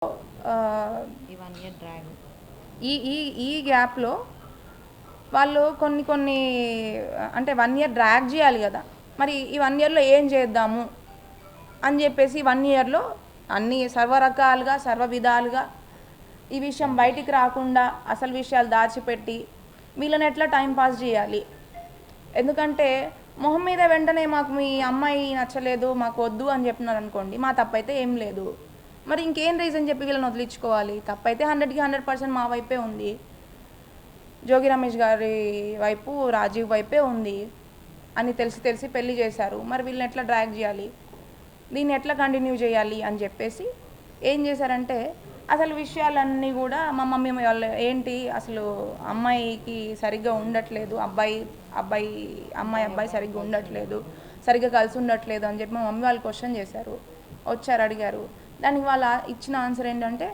ఈ 1 year drag ఈ ఈ ఈ గ్యాప్లో వాళ్ళు కొన్ని అంటే 1 ఇయర్ డ్రాగ్ చేయాలి కదా. మరి ఈ 1 ఇయర్లో ఏం చేద్దాము అని చెప్పేసి 1 ఇయర్లో అన్ని సర్వరకాలుగా సర్వ విధాలుగా ఈ విషయం బయటికి రాకుండా అసలు విషయాలు దాచిపెట్టి వీళ్ళని ఎట్లా టైం పాస్ చేయాలి. ఎందుకంటే మొహం మీద వెంటనే మాకు మీ అమ్మాయి నచ్చలేదు, మాకు వద్దు అని చెప్పినారు అనుకోండి, మా తప్పైతే ఏం లేదు. మరి ఇంకేం రీజన్ చెప్పి వీళ్ళని వదిలించుకోవాలి? తప్పైతే 100కి 100% మా వైపే ఉంది, జోగి రమేష్ గారి వైపు, రాజీవ్ వైపే ఉంది అని తెలిసి పెళ్లి చేశారు. మరి వీళ్ళని ఎట్లా డ్రాగ్ చేయాలి, దీన్ని ఎట్లా కంటిన్యూ చేయాలి అని చెప్పేసి ఏం చేశారంటే అసలు విషయాలన్నీ కూడా మా మమ్మీ వాళ్ళు ఏంటి అసలు అమ్మాయికి సరిగ్గా ఉండట్లేదు, అబ్బాయి సరిగ్గా ఉండట్లేదు, సరిగ్గా కలిసి ఉండట్లేదు అని చెప్పి మా మమ్మీ వాళ్ళు క్వశ్చన్ చేశారు. వచ్చారు, అడిగారు. దానికి వాళ్ళ ఇచ్చిన ఆన్సర్ ఏంటంటే,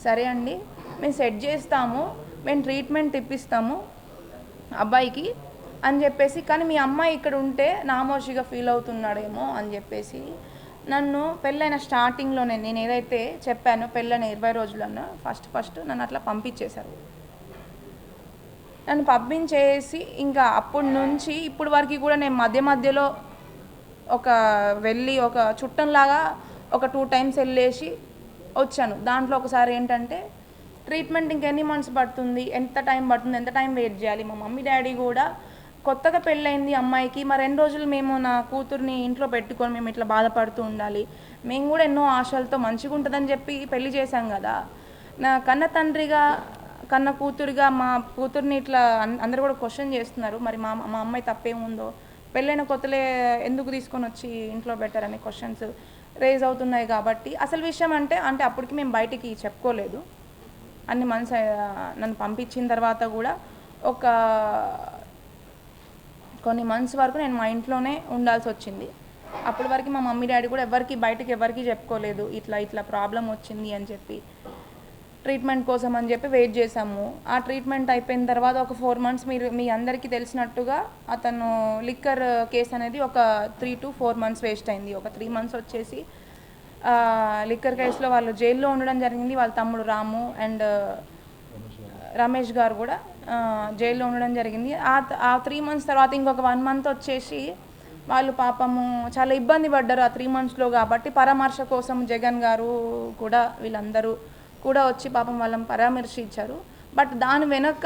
సరే అండి మేము సెట్ చేస్తాము, మేము ట్రీట్మెంట్ ఇప్పిస్తాము అబ్బాయికి అని చెప్పేసి, కానీ మీ అమ్మాయి ఇక్కడ ఉంటే నామోషిగా ఫీల్ అవుతున్నాడేమో అని చెప్పేసి నన్ను పెళ్ళైన స్టార్టింగ్లోనే నేను ఏదైతే చెప్పానో పెళ్ళైన 20 రోజులన్నా ఫస్ట్ నన్ను అట్లా పంపించేశారు. నన్ను పంపించేసి ఇంకా అప్పటి నుంచి ఇప్పటి వరకు కూడా నేను మధ్యలో వెళ్ళి ఒక చుట్టంలాగా ఒక 2 టైమ్స్ వెళ్ళేసి వచ్చాను. దాంట్లో ఒకసారి ఏంటంటే ట్రీట్మెంట్ ఇంకెన్ని మంత్స్ పడుతుంది, ఎంత టైం వెయిట్ చేయాలి. మా మమ్మీ డాడీ కూడా కొత్తగా పెళ్ళయింది అమ్మాయికి, మరి 2 రోజులు మేము నా కూతుర్ని ఇంట్లో పెట్టుకొని మేము ఇట్లా బాధపడుతూ ఉండాలి, మేము కూడా ఎన్నో ఆశలతో మంచిగా ఉంటుందని చెప్పి పెళ్లి చేశాం కదా. నా కన్న తండ్రిగా కన్న కూతురుగా మా కూతుర్ని ఇట్లా అందరూ కూడా క్వశ్చన్ చేస్తున్నారు. మరి మా అమ్మాయి తప్పేముందో, పెళ్ళైన కొత్తలే ఎందుకు తీసుకొని వచ్చి ఇంట్లో పెట్టారనే క్వశ్చన్స్ రేజ్ అవుతున్నాయి. కాబట్టి అసలు విషయం అంటే అప్పటికి మేము బయటికి చెప్పుకోలేదు. అన్ని మంత్స్ నన్ను పంపించిన తర్వాత కూడా కొన్ని మంత్స్ వరకు నేను మా ఇంట్లోనే ఉండాల్సి వచ్చింది. అప్పటి వరకు మా మమ్మీ డాడీ కూడా బయటకి ఎవరికి చెప్పుకోలేదు, ఇట్లా ప్రాబ్లం వచ్చింది అని చెప్పి. ట్రీట్మెంట్ కోసం అని చెప్పి వెయిట్ చేసాము. ఆ ట్రీట్మెంట్ అయిపోయిన తర్వాత ఒక 4 మంత్స్ మీ అందరికీ తెలిసినట్టుగా అతను లిక్కర్ కేసు అనేది ఒక 3 to 4 months వేస్ట్ అయింది. ఒక 3 months వచ్చేసి లిక్కర్ కేసులో వాళ్ళు జైల్లో ఉండడం జరిగింది. వాళ్ళ తమ్ముడు రాము అండ్ రమేష్ గారు కూడా జైల్లో ఉండడం జరిగింది. ఆ 3 months తర్వాత ఇంకొక 1 month వచ్చేసి వాళ్ళు పాపము చాలా ఇబ్బంది పడ్డారు ఆ 3 monthsలో. కాబట్టి పరామర్శ కోసం జగన్ గారు కూడా వీళ్ళందరూ కూడా వచ్చి పాపం వాళ్ళని పరామర్శించారు. బట్ దాని వెనక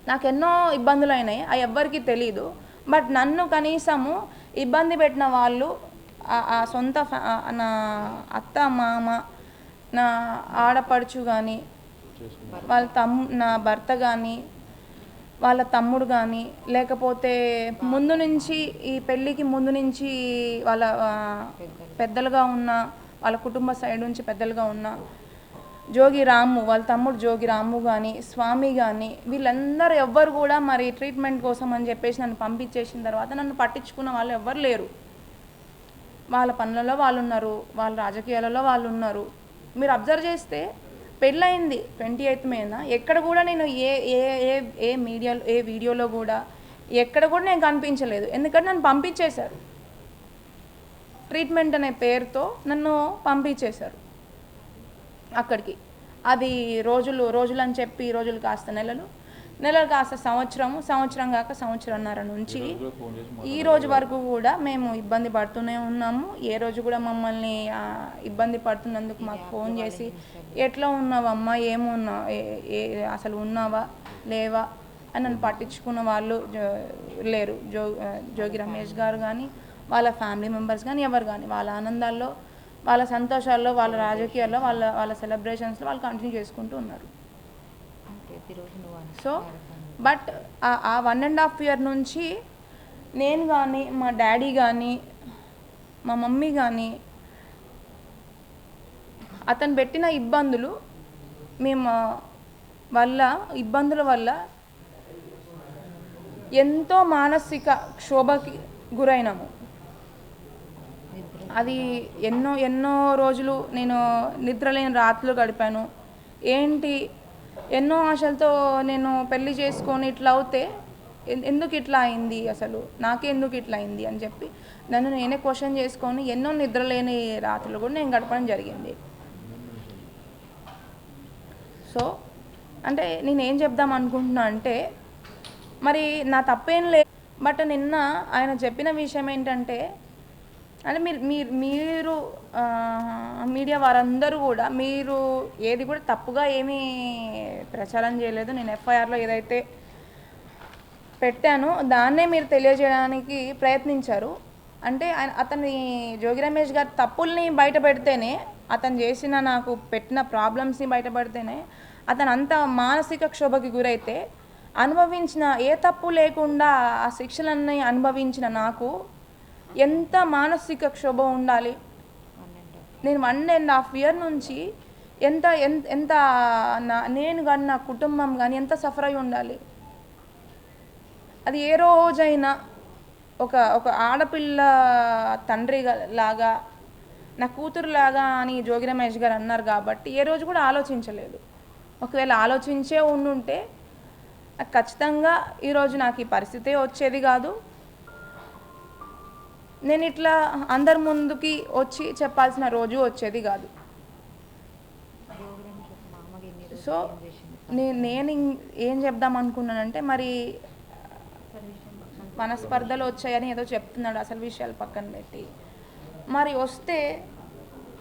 నాకు ఎన్నో ఇబ్బందులు అయినాయి, అవి ఎవ్వరికీ తెలీదు. బట్ నన్ను కనీసము ఇబ్బంది పెట్టిన వాళ్ళు ఆ సొంత నా అత్త మామ, నా ఆడపడుచు కానీ, నా భర్త కానీ, వాళ్ళ తమ్ముడు కానీ, లేకపోతే ముందు నుంచి ఈ పెళ్ళికి ముందు నుంచి వాళ్ళ పెద్దలుగా ఉన్న వాళ్ళ కుటుంబ సైడ్ నుంచి పెద్దలుగా ఉన్న జోగి రాము, వాళ్ళ తమ్ముడు జోగి రాము కానీ, స్వామి కానీ, వీళ్ళందరూ ఎవ్వరు కూడా మరి ట్రీట్మెంట్ కోసం అని చెప్పేసి నన్ను పంపించేసిన తర్వాత నన్ను పట్టించుకున్న వాళ్ళు ఎవ్వరు లేరు. వాళ్ళ పనులలో వాళ్ళు ఉన్నారు, వాళ్ళ రాజకీయాలలో వాళ్ళు ఉన్నారు. మీరు అబ్జర్వ్ చేస్తే పెళ్ళయింది 28th May. ఎక్కడ కూడా నేను ఏ వీడియోలో కూడా ఎక్కడ కూడా నేను కనిపించలేదు. ఎందుకంటే నన్ను పంపించేశారు, ట్రీట్మెంట్ అనే పేరుతో నన్ను పంపించేశారు అక్కడికి. అది రోజులు అని చెప్పి రోజులు కాస్త నెలలు కాస్త సంవత్సరం కాక సంవత్సరంన్నర నుంచి ఈ రోజు వరకు కూడా మేము ఇబ్బంది పడుతూనే ఉన్నాము. ఏ రోజు కూడా మమ్మల్ని ఇబ్బంది పడుతున్నందుకు మాకు ఫోన్ చేసి ఎట్లా ఉన్నావమ్మా, ఏమున్నా, అసలు ఉన్నావా లేవా అని నన్ను పట్టించుకున్న వాళ్ళు లేరు. జోగి రమేష్ గారు కానీ, వాళ్ళ ఫ్యామిలీ మెంబర్స్ కానీ, ఎవరు కానీ వాళ్ళ ఆనందాల్లో, వాళ్ళ సంతోషాల్లో, వాళ్ళ రాజకీయాల్లో, వాళ్ళ సెలబ్రేషన్స్లో వాళ్ళు కంటిన్యూ చేసుకుంటూ ఉన్నారు. సో బట్ ఆ 1.5 year నుంచి నేను కానీ, మా డాడీ కానీ, మా మమ్మీ కానీ అతను పెట్టిన ఇబ్బందుల వల్ల ఎంతో మానసిక క్షోభకి గురైనాము. అది ఎన్నో రోజులు నేను నిద్రలేని రాత్రులు గడిపాను. ఎన్నో ఆశలతో నేను పెళ్లి చేసుకొని ఇట్లా అవుతే ఎందుకు ఇట్లా అయింది, అసలు నాకే ఎందుకు ఇట్లా అయింది అని చెప్పి నన్ను నేనే క్వశ్చన్ చేసుకొని ఎన్నో నిద్రలేని రాత్రులు కూడా నేను గడపడం జరిగింది. సో అంటే నేనేం చెప్దాం అనుకుంటున్నా అంటే, మరి నా తప్పేం లేదు. బట్ నిన్న ఆయన చెప్పిన విషయం ఏంటంటే, అంటే మీరు మీరు మీరు మీడియా వారందరూ కూడా మీరు ఏది కూడా తప్పుగా ఏమీ ప్రచారం చేయలేదు. నేను ఎఫ్ఐఆర్లో ఏదైతే పెట్టానో దాన్నే మీరు తెలియజేయడానికి ప్రయత్నించారు. అంటే అతని జోగి రమేష్ గారి తప్పుల్ని బయట పెడితేనే, అతను చేసిన నాకు పెట్టిన ప్రాబ్లమ్స్ని బయట పెడితేనే, అతను అంత మానసిక క్షోభకి గురైతే అనుభవించిన ఏ తప్పు లేకుండా ఆ శిక్షలన్నీ అనుభవించిన నాకు ఎంత మానసిక క్షోభ ఉండాలి. నేను 1.5 year నుంచి ఎంత ఎంత నేను కానీ నా కుటుంబం కానీ ఎంత సఫర్ అయి ఉండాలి. అది ఏ రోజైనా ఒక ఒక ఆడపిల్ల తండ్రి లాగా, నా కూతురులాగా అని జోగి రమేష్ గారు అన్నారు కాబట్టి ఏ రోజు కూడా ఆలోచించలేదు. ఒకవేళ ఆలోచించే ఉండుంటే ఖచ్చితంగా ఈరోజు నాకు ఈ పరిస్థితే వచ్చేది కాదు. నేను ఇట్లా అందరి ముందుకి వచ్చి చెప్పాల్సిన రోజు వచ్చేది కాదు. సో నేను ఏం చెప్దాం అనుకున్నానంటే, మరి మనస్పర్ధలు వచ్చాయని ఏదో చెప్తున్నాడు, అసలు విషయాలు పక్కన పెట్టి. మరి వస్తే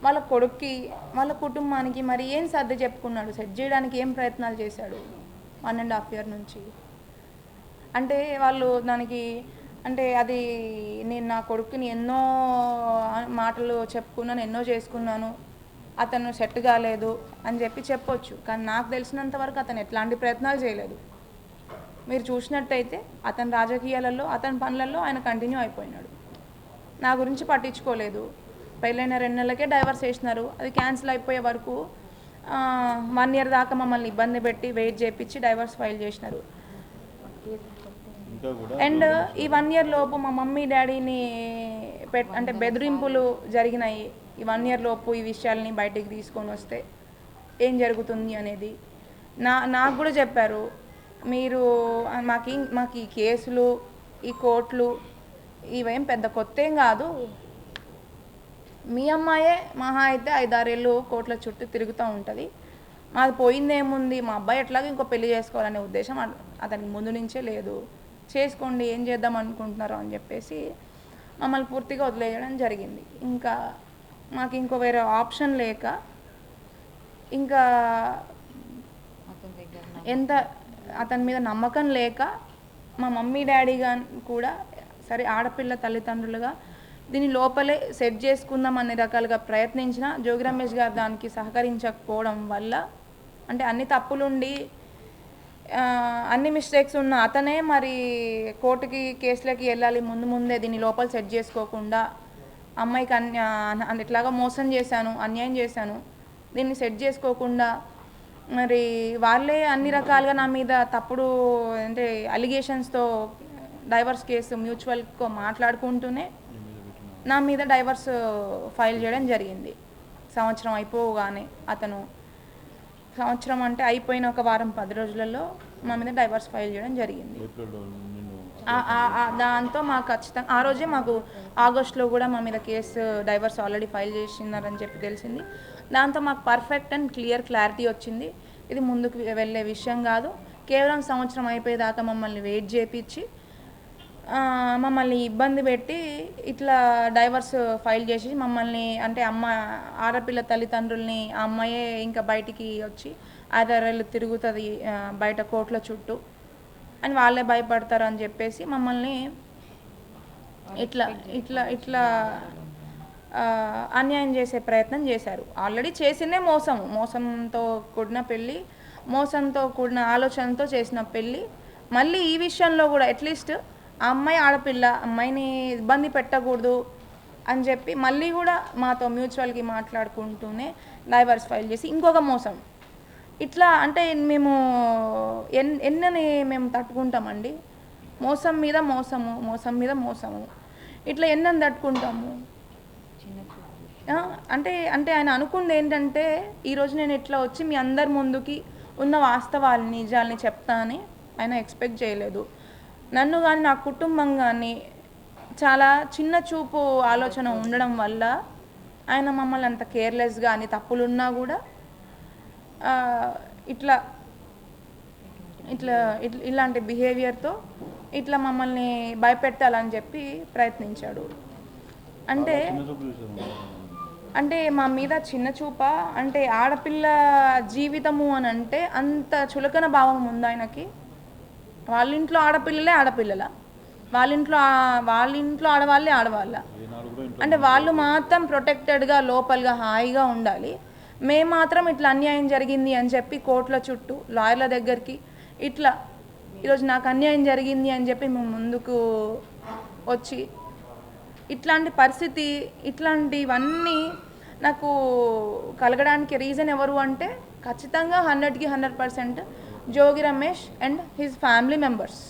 వాళ్ళ కొడుక్కి వాళ్ళ కుటుంబానికి మరి ఏం సర్ది చెప్పుకున్నాడు, సెట్ చేయడానికి ఏం ప్రయత్నాలు చేశాడు 1.5 year నుంచి. అంటే వాళ్ళు దానికి అంటే అది నేను నా కొడుకుని ఎన్నో మాటలు చెప్పుకున్నాను, ఎన్నో చేసుకున్నాను, అతను సెట్ కాలేదు అని చెప్పొచ్చు. కానీ నాకు తెలిసినంత వరకు అతను ఎట్లాంటి ప్రయత్నాలు చేయలేదు. మీరు చూసినట్టయితే అతని రాజకీయాలలో, అతని పనులలో ఆయన కంటిన్యూ అయిపోయినాడు. నా గురించి పట్టించుకోలేదు. పెళ్ళైన 2 నెలలకే డైవర్స్ చేసినారు. అది క్యాన్సిల్ అయిపోయే వరకు 1 year దాకా మమ్మల్ని ఇబ్బంది పెట్టి వెయిట్ చేయించి డైవర్స్ ఫైల్ చేసినారు. అండ్ ఈ 1 year లోపు మా మమ్మీ డాడీని అంటే బెదిరింపులు జరిగినాయి. ఈ 1 year లోపు ఈ విషయాల్ని బయటికి తీసుకొని వస్తే ఏం జరుగుతుంది అనేది నాకు కూడా చెప్పారు. మీరు మాకు ఈ కేసులు, ఈ కోర్టులు ఇవేం పెద్ద కొత్త ఏం కాదు. మీ అమ్మాయే మహా అయితే 5-6 ఏళ్ళు కోర్టుల చుట్టూ తిరుగుతూ ఉంటుంది. మాది పోయిందేముంది, మా అబ్బాయి ఎట్లాగో ఇంకో పెళ్లి చేసుకోవాలనే ఉద్దేశం అతనికి ముందు నుంచే లేదు. చేసుకోండి, ఏం చేద్దాం అనుకుంటున్నారో అని చెప్పేసి మమ్మల్ని పూర్తిగా వదిలేయడం జరిగింది. ఇంకా మాకు ఇంకో వేరే ఆప్షన్ లేక, ఇంకా ఎంత అతని మీద నమ్మకం లేక, మా మమ్మీ డాడీ కూడా సరే ఆడపిల్ల తల్లిదండ్రులుగా దీని లోపలే సెట్ చేసుకుందాం అన్ని రకాలుగా ప్రయత్నించిన జోగి రమేష్ గారు దానికి సహకరించకపోవడం వల్ల, అంటే అన్ని తప్పులుండి అన్ని మిస్టేక్స్ ఉన్న అతనే మరి కోర్టుకి కేసులకి వెళ్ళాలి ముందే దీన్ని లోపల సెట్ చేసుకోకుండా, అమ్మాయికి ఇట్లాగా మోసం చేశాను, అన్యాయం చేశాను, దీన్ని సెట్ చేసుకోకుండా మరి వాళ్ళే అన్ని రకాలుగా నా మీద తప్పుడు అంటే అలిగేషన్స్తో డైవర్స్ కేసు మ్యూచువల్గా మాట్లాడుకుంటూనే నా మీద డైవర్స్ ఫైల్ చేయడం జరిగింది. సంవత్సరం అయిపోగానే అతను సంవత్సరం అంటే అయిపోయిన ఒక వారం 10 రోజులలో మా మీద డైవర్స్ ఫైల్ చేయడం జరిగింది. దాంతో మాకు ఖచ్చితంగా ఆ రోజే మాకు ఆగస్టులో కూడా మా మీద కేసు డైవర్స్ ఆల్రెడీ ఫైల్ చేసినారని చెప్పి తెలిసింది. దాంతో మాకు పర్ఫెక్ట్ అండ్ క్లారిటీ వచ్చింది. ఇది ముందుకు వెళ్ళే విషయం కాదు. కేవలం సంవత్సరం అయిపోయేదాకా మమ్మల్ని వెయిట్ చేయించి మమ్మల్ని ఇబ్బంది పెట్టి ఇట్లా డైవర్స్ ఫైల్ చేసి మమ్మల్ని అంటే ఆడపిల్ల తల్లిదండ్రుల్ని ఆ అమ్మాయే ఇంకా బయటికి వచ్చి 5-6 ఏళ్ళు తిరుగుతుంది బయట కోర్టుల చుట్టూ అని వాళ్ళే భయపడతారు అని చెప్పేసి మమ్మల్ని ఇట్లా ఇట్లా ఇట్లా అన్యాయం చేసే ప్రయత్నం చేశారు. ఆల్రెడీ చేసిందే మోసంతో కూడిన పెళ్ళి, మోసంతో కూడిన ఆలోచనతో చేసిన పెళ్ళి. మళ్ళీ ఈ విషయంలో కూడా అట్లీస్ట్ ఆ అమ్మాయి ఆడపిల్ల, అమ్మాయిని ఇబ్బంది పెట్టకూడదు అని చెప్పి మళ్ళీ కూడా మాతో మ్యూచువల్కి మాట్లాడుకుంటూనే డైవర్స్ ఫైల్ చేసి ఇంకొక మోసం. ఇట్లా అంటే మేము ఎన్నని మేము తట్టుకుంటామండి. మోసం మీద మోసము ఇట్లా ఎన్నని తట్టుకుంటాము. అంటే ఆయన అనుకుంది ఏంటంటే ఈరోజు నేను ఇట్లా వచ్చి మీ అందరి ముందుకి ఉన్న వాస్తవాలని నిజాలని చెప్తానని ఆయన ఎక్స్పెక్ట్ చేయలేదు. నన్ను కానీ నా కుటుంబం కానీ చాలా చిన్న చూపు ఆలోచన ఉండడం వల్ల ఆయన మమ్మల్ని అంత కేర్లెస్గా అని తప్పులున్నా కూడా ఇట్లా ఇట్లా ఇలాంటి బిహేవియర్తో ఇట్లా మమ్మల్ని భయపెట్టాలని చెప్పి ప్రయత్నించాడు. అంటే అంటే మా మీద చిన్న చూప, అంటే ఆడపిల్ల జీవితము అని అంటే అంత చులకన భావం ఉంది ఆయనకి. వాళ్ళ ఇంట్లో ఆడపిల్లలే ఆడపిల్లల, వాళ్ళ ఇంట్లో ఆడవాళ్ళే ఆడవాళ్ళ, అంటే వాళ్ళు మాత్రం ప్రొటెక్టెడ్గా లోపలగా హాయిగా ఉండాలి. మేము మాత్రం ఇట్లా అన్యాయం జరిగింది అని చెప్పి కోర్టుల చుట్టూ లాయర్ల దగ్గరికి ఇట్లా ఈరోజు నాకు అన్యాయం జరిగింది అని చెప్పి మేము ముందుకు వచ్చి ఇట్లాంటి పరిస్థితి, ఇట్లాంటివన్నీ నాకు కలగడానికి రీజన్ ఎవరు అంటే ఖచ్చితంగా 100కి 100% Jogi Ramesh and his family members.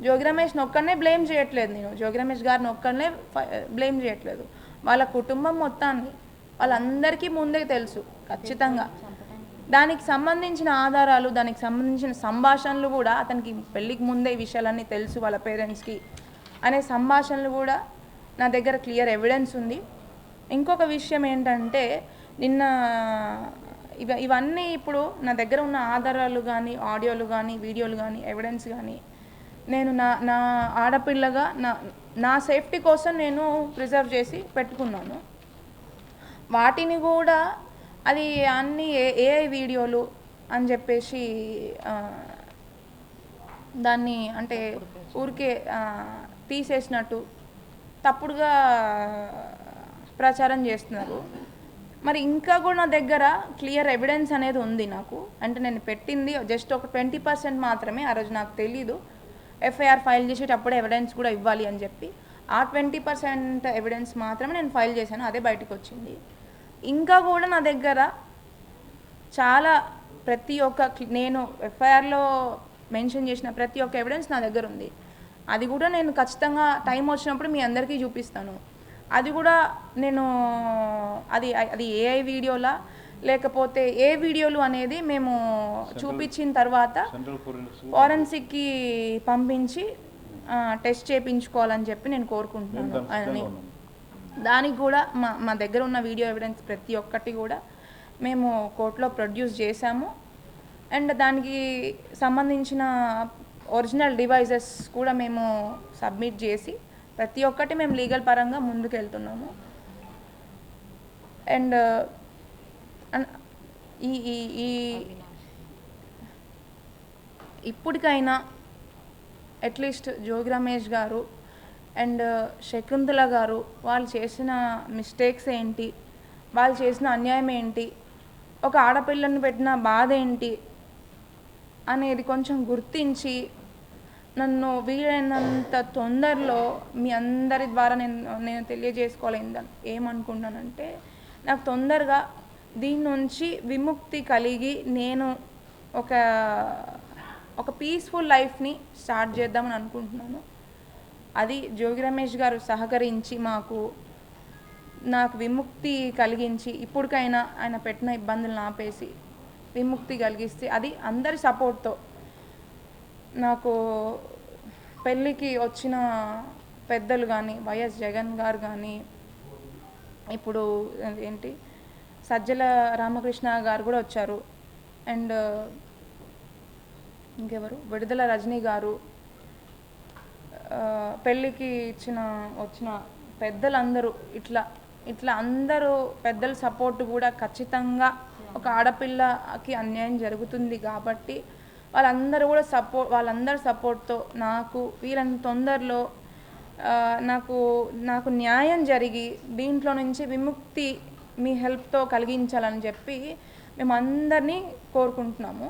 Jogi రమేష్ని ఒక్కడనే బ్లేమ్ చేయట్లేదు నేను, జోగి రమేష్ గారిని ఒక్కడనే బ్లేమ్ చేయట్లేదు, వాళ్ళ కుటుంబం మొత్తాన్ని, వాళ్ళందరికీ ముందే తెలుసు ఖచ్చితంగా. దానికి సంబంధించిన ఆధారాలు, దానికి సంబంధించిన సంభాషణలు కూడా అతనికి పెళ్ళికి ముందే ఈ విషయాలన్నీ తెలుసు వాళ్ళ పేరెంట్స్కి అనే సంభాషణలు కూడా నా దగ్గర క్లియర్ ఎవిడెన్స్ ఉంది. ఇంకొక విషయం ఏంటంటే నిన్న ఇవన్నీ ఇప్పుడు నా దగ్గర ఉన్న ఆధారాలు కానీ, ఆడియోలు కానీ, వీడియోలు కానీ, ఎవిడెన్స్ కానీ నేను నా ఆడపిల్లగా నా సేఫ్టీ కోసం నేను ప్రిజర్వ్ చేసి పెట్టుకున్నాను. వాటిని కూడా అది అన్నీ ఏఐ వీడియోలు అని చెప్పేసి దాన్ని అంటే ఊరికే తీసేసినట్టు తప్పుడుగా ప్రచారం చేస్తున్నారు. మరి ఇంకా కూడా నా దగ్గర క్లియర్ ఎవిడెన్స్ అనేది ఉంది నాకు. అంటే నేను పెట్టింది జస్ట్ ఒక 20% మాత్రమే. ఆ రోజు నాకు తెలీదు ఎఫ్ఐఆర్ ఫైల్ చేసేటప్పుడు ఎవిడెన్స్ కూడా ఇవ్వాలి అని చెప్పి ఆ 20% ఎవిడెన్స్ మాత్రమే నేను ఫైల్ చేశాను, అదే బయటకు వచ్చింది. ఇంకా కూడా నా దగ్గర చాలా ప్రతి ఒక్క నేను ఎఫ్ఐఆర్లో మెన్షన్ చేసిన ప్రతి ఒక్క ఎవిడెన్స్ నా దగ్గర ఉంది. అది కూడా నేను ఖచ్చితంగా టైం వచ్చినప్పుడు మీ అందరికీ చూపిస్తాను. అది కూడా నేను అది ఏఐ వీడియోలా లేకపోతే ఏ వీడియోలు అనేది మేము చూపించిన తర్వాత ఫోరెన్సిక్కి పంపించి టెస్ట్ చేయించుకోవాలని చెప్పి నేను కోరుకుంటున్నాను ఆయనని. దానికి కూడా మా దగ్గర ఉన్న వీడియో ఎవిడెన్స్ ప్రతి ఒక్కటి కూడా మేము కోర్టులో ప్రొడ్యూస్ చేశాము. అండ్ దానికి సంబంధించిన ఒరిజినల్ డివైజెస్ కూడా మేము సబ్మిట్ చేసి ప్రతి ఒక్కటి మేము లీగల్ పరంగా ముందుకు వెళ్తున్నాము. అండ్ ఈ ఇప్పటికైనా అట్లీస్ట్ జోగి రమేష్ గారు అండ్ శకుంతల గారు వాళ్ళు చేసిన మిస్టేక్స్ ఏంటి, వాళ్ళు చేసిన అన్యాయం ఏంటి, ఒక ఆడపిల్లను పెట్టిన బాధ ఏంటి అనేది కొంచెం గుర్తించి నన్ను వీలైనంత తొందరలో మీ అందరి ద్వారా నేను తెలియజేసుకోవాలి. ఏమనుకుంటానంటే నాకు తొందరగా దీని నుంచి విముక్తి కలిగి నేను ఒక పీస్ఫుల్ లైఫ్ని స్టార్ట్ చేద్దామని అనుకుంటున్నాను. అది జోగి రమేష్ గారు సహకరించి నాకు విముక్తి కలిగించి ఇప్పటికైనా ఆయన పెట్టిన ఇబ్బందులను ఆపేసి విముక్తి కలిగిస్తే అది అందరి సపోర్ట్తో. నాకు పెళ్ళికి వచ్చిన పెద్దలు కానీ, వైఎస్ జగన్ గారు కానీ, ఇప్పుడు ఏంటి సజ్జల రామకృష్ణ గారు కూడా వచ్చారు, అండ్ ఇంకెవరు విడుదల రజనీ గారు, పెళ్ళికి వచ్చిన పెద్దలందరూ ఇట్లా అందరూ పెద్దల సపోర్ట్ కూడా ఖచ్చితంగా ఒక ఆడపిల్లకి అన్యాయం జరుగుతుంది కాబట్టి వాళ్ళందరి సపోర్ట్తో నాకు వీళ్ళని తొందరలో నాకు న్యాయం జరిగి దీంట్లో నుంచి విముక్తి మీ హెల్ప్తో కలిగించాలని చెప్పి మేము అందరినీ కోరుకుంటున్నాము.